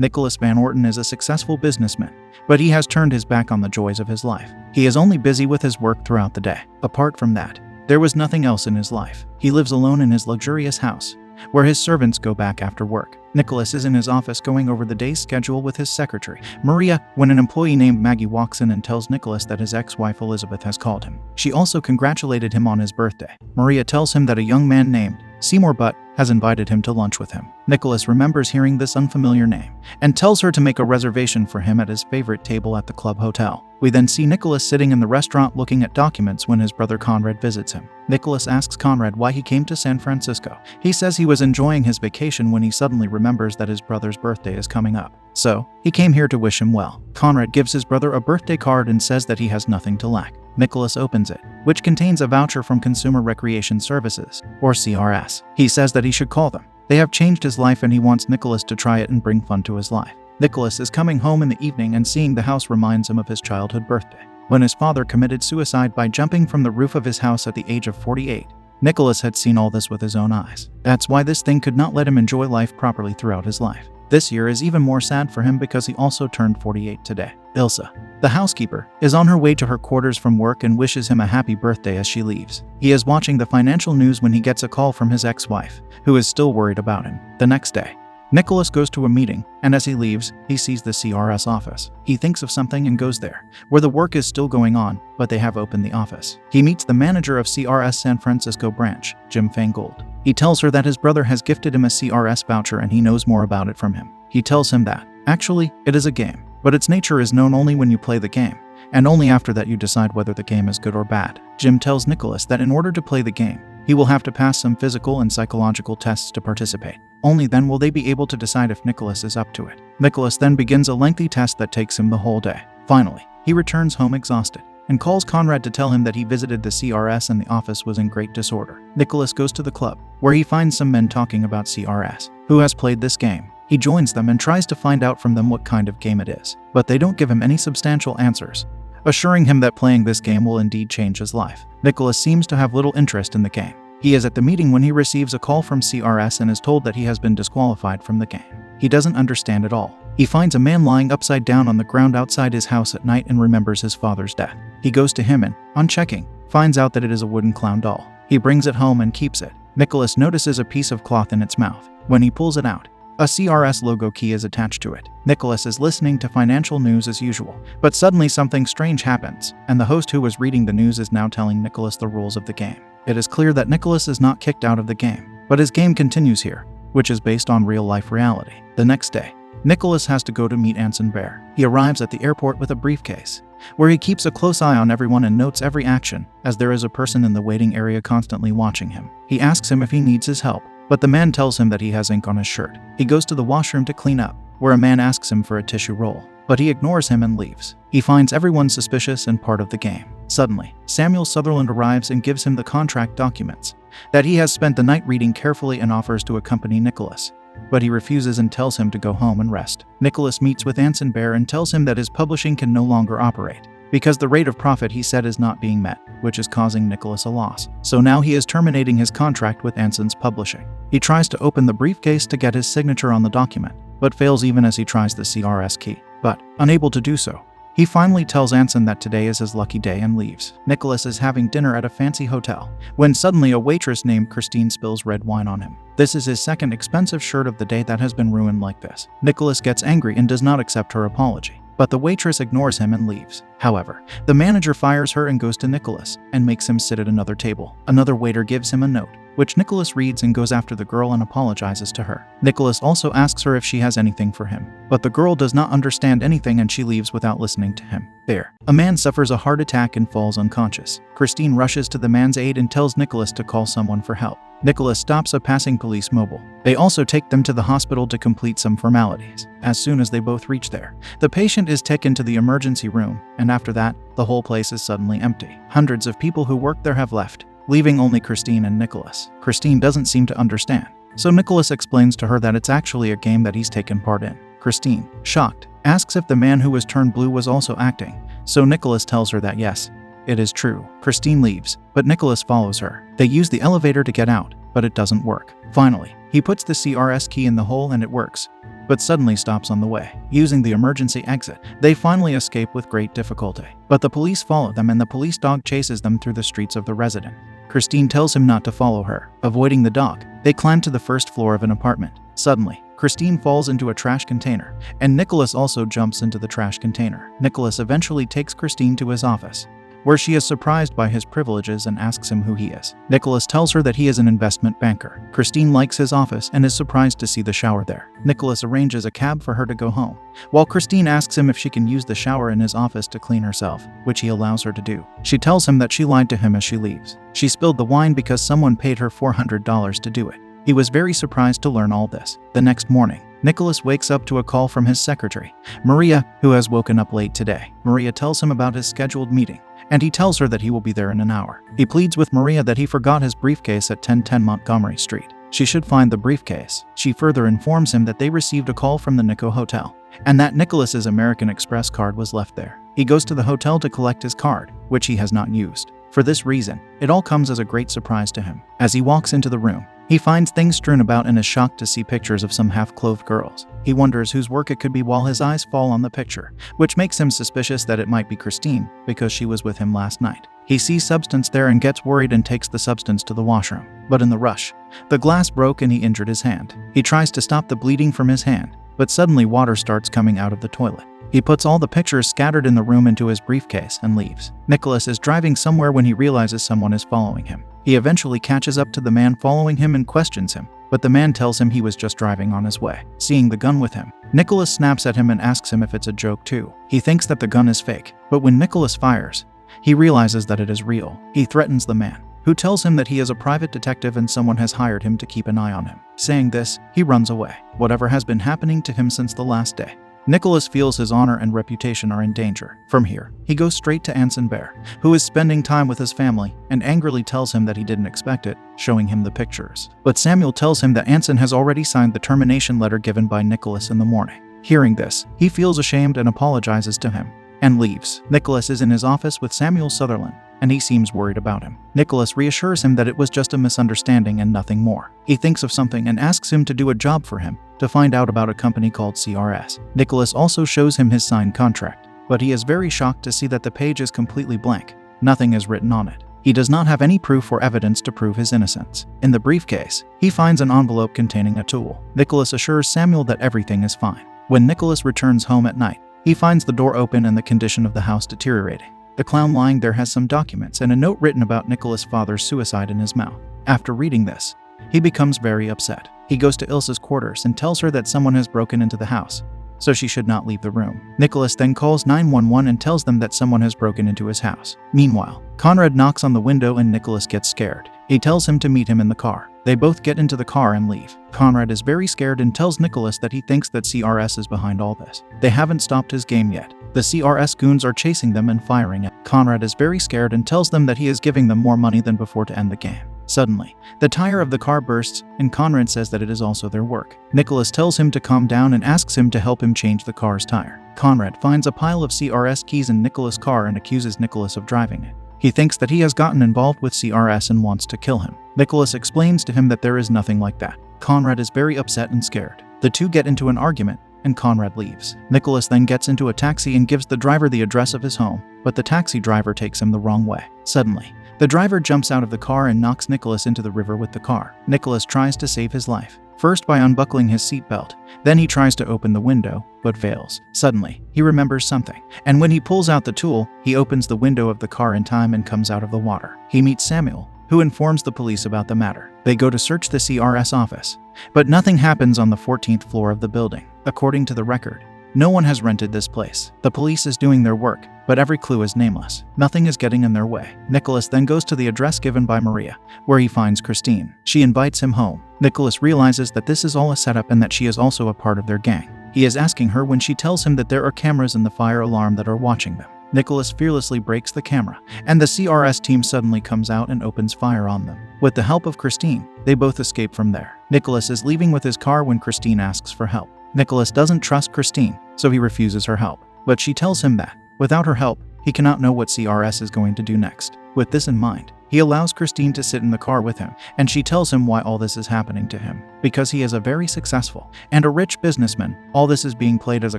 Nicholas Van Orton is a successful businessman, but he has turned his back on the joys of his life. He is only busy with his work throughout the day. Apart from that, there was nothing else in his life. He lives alone in his luxurious house, where his servants go back after work. Nicholas is in his office going over the day's schedule with his secretary, Maria, when an employee named Maggie walks in and tells Nicholas that his ex-wife Elizabeth has called him. She also congratulated him on his birthday. Maria tells him that a young man named Seymour Butt has invited him to lunch with him. Nicholas remembers hearing this unfamiliar name and tells her to make a reservation for him at his favorite table at the club hotel. We then see Nicholas sitting in the restaurant looking at documents when his brother Conrad visits him. Nicholas asks Conrad why he came to San Francisco. He says he was enjoying his vacation when he suddenly remembers that his brother's birthday is coming up. So, he came here to wish him well. Conrad gives his brother a birthday card and says that he has nothing to lack. Nicholas opens it, which contains a voucher from Consumer Recreation Services, or CRS. He says that he should call them. They have changed his life and he wants Nicholas to try it and bring fun to his life. Nicholas is coming home in the evening and seeing the house reminds him of his childhood birthday, when his father committed suicide by jumping from the roof of his house at the age of 48. Nicholas had seen all this with his own eyes. That's why this thing could not let him enjoy life properly throughout his life. This year is even more sad for him because he also turned 48 today. Ilsa, the housekeeper, is on her way to her quarters from work and wishes him a happy birthday as she leaves. He is watching the financial news when he gets a call from his ex-wife, who is still worried about him. The next day, Nicholas goes to a meeting, and as he leaves, he sees the CRS office. He thinks of something and goes there, where the work is still going on, but they have opened the office. He meets the manager of CRS San Francisco branch, Jim Fangold. He tells her that his brother has gifted him a CRS voucher and he knows more about it from him. He tells him that, actually, it is a game, but its nature is known only when you play the game, and only after that you decide whether the game is good or bad. Jim tells Nicholas that in order to play the game, he will have to pass some physical and psychological tests to participate. Only then will they be able to decide if Nicholas is up to it. Nicholas then begins a lengthy test that takes him the whole day. Finally, he returns home exhausted and calls Conrad to tell him that he visited the CRS and the office was in great disorder. Nicholas goes to the club, where he finds some men talking about CRS, who has played this game. He joins them and tries to find out from them what kind of game it is, but they don't give him any substantial answers, assuring him that playing this game will indeed change his life. Nicholas seems to have little interest in the game. He is at the meeting when he receives a call from CRS and is told that he has been disqualified from the game. He doesn't understand at all. He finds a man lying upside down on the ground outside his house at night and remembers his father's death. He goes to him and, on checking, finds out that it is a wooden clown doll. He brings it home and keeps it. Nicholas notices a piece of cloth in its mouth. When he pulls it out, a CRS logo key is attached to it. Nicholas is listening to financial news as usual, but suddenly something strange happens, and the host who was reading the news is now telling Nicholas the rules of the game. It is clear that Nicholas is not kicked out of the game, but his game continues here, which is based on real-life reality. The next day, Nicholas has to go to meet Anson Bear. He arrives at the airport with a briefcase, where he keeps a close eye on everyone and notes every action, as there is a person in the waiting area constantly watching him. He asks him if he needs his help, but the man tells him that he has ink on his shirt. He goes to the washroom to clean up, where a man asks him for a tissue roll, but he ignores him and leaves. He finds everyone suspicious and part of the game. Suddenly, Samuel Sutherland arrives and gives him the contract documents that he has spent the night reading carefully and offers to accompany Nicholas, but he refuses and tells him to go home and rest. Nicholas meets with Anson Bear and tells him that his publishing can no longer operate, because the rate of profit he said is not being met, which is causing Nicholas a loss. So now he is terminating his contract with Anson's publishing. He tries to open the briefcase to get his signature on the document, but fails even as he tries the CRS key. But, unable to do so, he finally tells Anson that today is his lucky day and leaves. Nicholas is having dinner at a fancy hotel, when suddenly a waitress named Christine spills red wine on him. This is his second expensive shirt of the day that has been ruined like this. Nicholas gets angry and does not accept her apology, but the waitress ignores him and leaves. However, the manager fires her and goes to Nicholas and makes him sit at another table. Another waiter gives him a note, which Nicholas reads and goes after the girl and apologizes to her. Nicholas also asks her if she has anything for him, but the girl does not understand anything and she leaves without listening to him. There, a man suffers a heart attack and falls unconscious. Christine rushes to the man's aid and tells Nicholas to call someone for help. Nicholas stops a passing police mobile. They also take them to the hospital to complete some formalities. As soon as they both reach there, the patient is taken to the emergency room, and after that, the whole place is suddenly empty. Hundreds of people who worked there have left, leaving only Christine and Nicholas. Christine doesn't seem to understand, so Nicholas explains to her that it's actually a game that he's taken part in. Christine, shocked, asks if the man who was turned blue was also acting, so Nicholas tells her that yes, it is true. Christine leaves, but Nicholas follows her. They use the elevator to get out, but it doesn't work. Finally, he puts the CRS key in the hole and it works, but suddenly stops on the way. Using the emergency exit, they finally escape with great difficulty. But the police follow them and the police dog chases them through the streets of the residence. Christine tells him not to follow her. Avoiding the dog, they climb to the first floor of an apartment. Suddenly, Christine falls into a trash container, and Nicholas also jumps into the trash container. Nicholas eventually takes Christine to his office, where she is surprised by his privileges and asks him who he is. Nicholas tells her that he is an investment banker. Christine likes his office and is surprised to see the shower there. Nicholas arranges a cab for her to go home, while Christine asks him if she can use the shower in his office to clean herself, which he allows her to do. She tells him that she lied to him as she leaves. She spilled the wine because someone paid her $400 to do it. He was very surprised to learn all this. The next morning, Nicholas wakes up to a call from his secretary, Maria, who has woken up late today. Maria tells him about his scheduled meeting, and he tells her that he will be there in an hour. He pleads with Maria that he forgot his briefcase at 1010 Montgomery Street. She should find the briefcase. She further informs him that they received a call from the Nico Hotel, and that Nicholas's American Express card was left there. He goes to the hotel to collect his card, which he has not used. For this reason, it all comes as a great surprise to him. As he walks into the room, he finds things strewn about and is shocked to see pictures of some half-clothed girls. He wonders whose work it could be while his eyes fall on the picture, which makes him suspicious that it might be Christine because she was with him last night. He sees substance there and gets worried and takes the substance to the washroom. But in the rush, the glass broke and he injured his hand. He tries to stop the bleeding from his hand, but suddenly water starts coming out of the toilet. He puts all the pictures scattered in the room into his briefcase and leaves. Nicholas is driving somewhere when he realizes someone is following him. He eventually catches up to the man following him and questions him, but the man tells him he was just driving on his way. Seeing the gun with him, Nicholas snaps at him and asks him if it's a joke too. He thinks that the gun is fake, but when Nicholas fires, he realizes that it is real. He threatens the man, who tells him that he is a private detective and someone has hired him to keep an eye on him. Saying this, he runs away. Whatever has been happening to him since the last day, Nicholas feels his honor and reputation are in danger. From here, he goes straight to Anson Bear, who is spending time with his family, and angrily tells him that he didn't expect it, showing him the pictures. But Samuel tells him that Anson has already signed the termination letter given by Nicholas in the morning. Hearing this, he feels ashamed and apologizes to him, and leaves. Nicholas is in his office with Samuel Sutherland, and he seems worried about him. Nicholas reassures him that it was just a misunderstanding and nothing more. He thinks of something and asks him to do a job for him, to find out about a company called CRS. Nicholas also shows him his signed contract, but he is very shocked to see that the page is completely blank. Nothing is written on it. He does not have any proof or evidence to prove his innocence. In the briefcase, he finds an envelope containing a tool. Nicholas assures Samuel that everything is fine. When Nicholas returns home at night, he finds the door open and the condition of the house deteriorating. The clown lying there has some documents and a note written about Nicholas' father's suicide in his mouth. After reading this, he becomes very upset. He goes to Ilsa's quarters and tells her that someone has broken into the house, so she should not leave the room. Nicholas then calls 911 and tells them that someone has broken into his house. Meanwhile, Conrad knocks on the window and Nicholas gets scared. He tells him to meet him in the car. They both get into the car and leave. Conrad is very scared and tells Nicholas that he thinks that CRS is behind all this. They haven't stopped his game yet. The CRS goons are chasing them and firing at. Conrad is very scared and tells them that he is giving them more money than before to end the game. Suddenly, the tire of the car bursts, and Conrad says that it is also their work. Nicholas tells him to calm down and asks him to help him change the car's tire. Conrad finds a pile of CRS keys in Nicholas' car and accuses Nicholas of driving it. He thinks that he has gotten involved with CRS and wants to kill him. Nicholas explains to him that there is nothing like that. Conrad is very upset and scared. The two get into an argument, and Conrad leaves. Nicholas then gets into a taxi and gives the driver the address of his home, but the taxi driver takes him the wrong way. Suddenly, the driver jumps out of the car and knocks Nicholas into the river with the car. Nicholas tries to save his life, first by unbuckling his seatbelt. Then he tries to open the window, but fails. Suddenly, he remembers something, and when he pulls out the tool, he opens the window of the car in time and comes out of the water. He meets Samuel, who informs the police about the matter. They go to search the CRS office, but nothing happens on the 14th floor of the building. According to the record, no one has rented this place. The police is doing their work, but every clue is nameless. Nothing is getting in their way. Nicholas then goes to the address given by Maria, where he finds Christine. She invites him home. Nicholas realizes that this is all a setup and that she is also a part of their gang. He is asking her when she tells him that there are cameras in the fire alarm that are watching them. Nicholas fearlessly breaks the camera, and the CRS team suddenly comes out and opens fire on them. With the help of Christine, they both escape from there. Nicholas is leaving with his car when Christine asks for help. Nicholas doesn't trust Christine, so he refuses her help. But she tells him that, without her help, he cannot know what CRS is going to do next. With this in mind, He allows Christine to sit in the car with him, and she tells him why all this is happening to him. Because he is a very successful and a rich businessman, all this is being played as a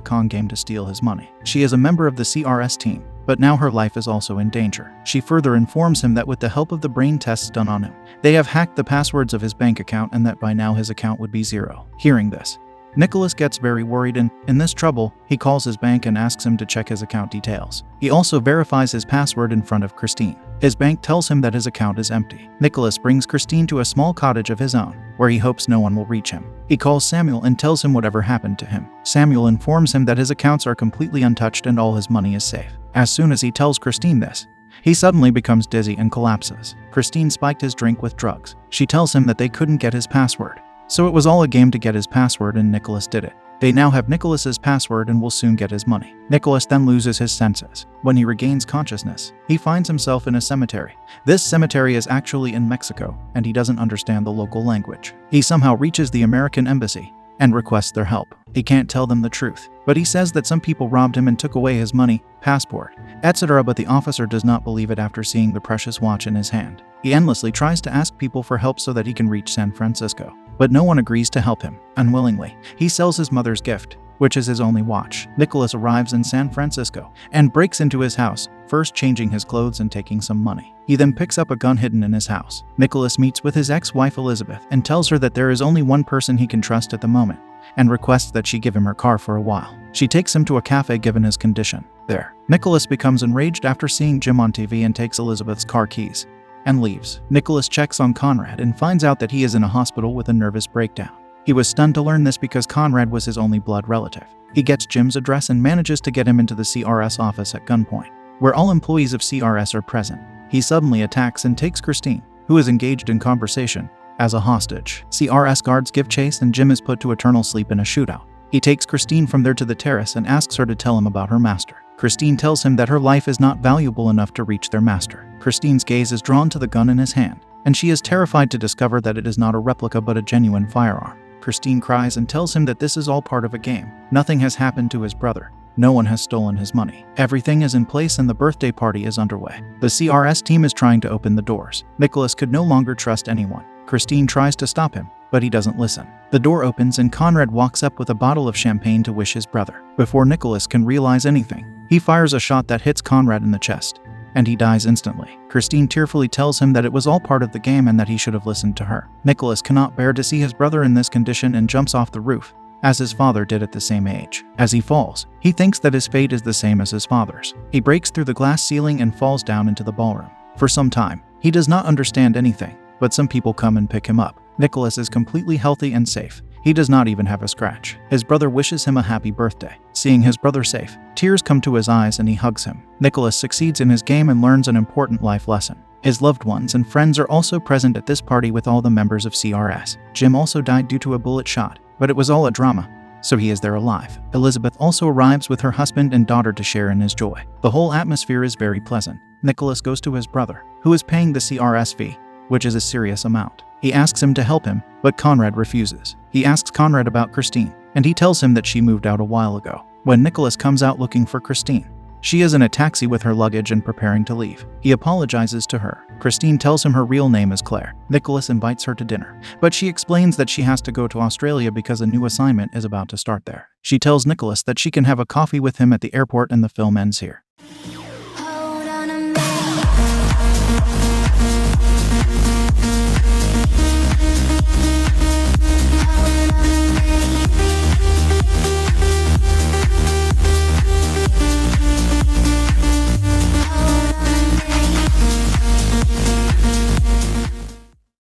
con game to steal his money. She is a member of the CRS team, but now her life is also in danger. She further informs him that with the help of the brain tests done on him, they have hacked the passwords of his bank account and that by now his account would be zero. Hearing this, Nicholas gets very worried and, in this trouble, he calls his bank and asks him to check his account details. He also verifies his password in front of Christine. His bank tells him that his account is empty. Nicholas brings Christine to a small cottage of his own, where he hopes no one will reach him. He calls Samuel and tells him whatever happened to him. Samuel informs him that his accounts are completely untouched and all his money is safe. As soon as he tells Christine this, he suddenly becomes dizzy and collapses. Christine spiked his drink with drugs. She tells him that they couldn't get his password, so it was all a game to get his password and Nicholas did it. They now have Nicholas's password and will soon get his money. Nicholas then loses his senses. When he regains consciousness, he finds himself in a cemetery. This cemetery is actually in Mexico, and he doesn't understand the local language. He somehow reaches the American embassy and requests their help. He can't tell them the truth, but he says that some people robbed him and took away his money, passport, etc. But the officer does not believe it after seeing the precious watch in his hand. He endlessly tries to ask people for help so that he can reach San Francisco, but no one agrees to help him. Unwillingly, he sells his mother's gift, which is his only watch. Nicholas arrives in San Francisco and breaks into his house, first changing his clothes and taking some money. He then picks up a gun hidden in his house. Nicholas meets with his ex-wife Elizabeth and tells her that there is only one person he can trust at the moment, and requests that she give him her car for a while. She takes him to a cafe given his condition. There, Nicholas becomes enraged after seeing Jim on TV and takes Elizabeth's car keys and leaves. Nicholas checks on Conrad and finds out that he is in a hospital with a nervous breakdown. He was stunned to learn this because Conrad was his only blood relative. He gets Jim's address and manages to get him into the CRS office at gunpoint, where all employees of CRS are present. He suddenly attacks and takes Christine, who is engaged in conversation, as a hostage. CRS guards give chase and Jim is put to eternal sleep in a shootout. He takes Christine from there to the terrace and asks her to tell him about her master. Christine tells him that her life is not valuable enough to reach their master. Christine's gaze is drawn to the gun in his hand, and she is terrified to discover that it is not a replica but a genuine firearm. Christine cries and tells him that this is all part of a game. Nothing has happened to his brother. No one has stolen his money. Everything is in place and the birthday party is underway. The CRS team is trying to open the doors. Nicholas could no longer trust anyone. Christine tries to stop him, but he doesn't listen. The door opens and Conrad walks up with a bottle of champagne to wish his brother. Before Nicholas can realize anything, he fires a shot that hits Conrad in the chest, and he dies instantly. Christine tearfully tells him that it was all part of the game and that he should have listened to her. Nicholas cannot bear to see his brother in this condition and jumps off the roof, as his father did at the same age. As he falls, he thinks that his fate is the same as his father's. He breaks through the glass ceiling and falls down into the ballroom. For some time, he does not understand anything, but some people come and pick him up. Nicholas is completely healthy and safe. He does not even have a scratch. His brother wishes him a happy birthday. Seeing his brother safe, tears come to his eyes and he hugs him. Nicholas succeeds in his game and learns an important life lesson. His loved ones and friends are also present at this party with all the members of CRS. Jim also died due to a bullet shot, but it was all a drama, so he is there alive. Elizabeth also arrives with her husband and daughter to share in his joy. The whole atmosphere is very pleasant. Nicholas goes to his brother, who is paying the CRS fee, which is a serious amount. He asks him to help him, but Conrad refuses. He asks Conrad about Christine, and he tells him that she moved out a while ago. When Nicholas comes out looking for Christine, she is in a taxi with her luggage and preparing to leave. He apologizes to her. Christine tells him her real name is Claire. Nicholas invites her to dinner, but she explains that she has to go to Australia because a new assignment is about to start there. She tells Nicholas that she can have a coffee with him at the airport and the film ends here.